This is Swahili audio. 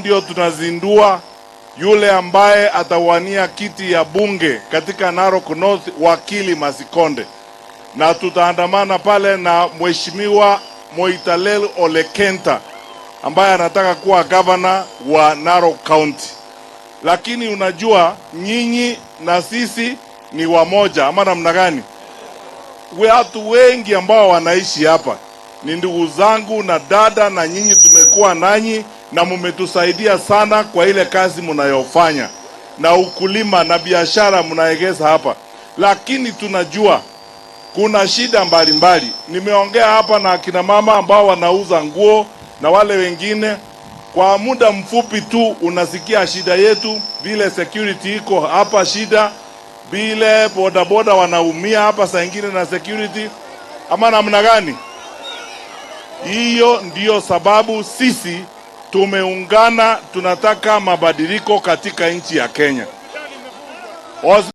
ndio tunazindua yule ambaye atawania kiti ya bunge katika Narok North, wakili Masikonde, na tutaandamana pale na mheshimiwa Moitalel Olekenta ambaye anataka kuwa governor wa Narok County. Lakini unajua nyinyi na sisi ni wamoja ama namna gani? Watu wengi ambao wanaishi hapa ni ndugu zangu na dada, na nyinyi tumekuwa nanyi na mumetusaidia sana kwa ile kazi mnayofanya na ukulima na biashara mnaegeza hapa. Lakini tunajua kuna shida mbalimbali. Nimeongea hapa na akina mama ambao wanauza nguo na wale wengine. Kwa muda mfupi tu unasikia shida yetu, vile security iko hapa shida, vile bodaboda wanaumia hapa saa ingine na security, ama namna gani? Hiyo ndio sababu sisi tumeungana, tunataka mabadiliko katika nchi ya Kenya.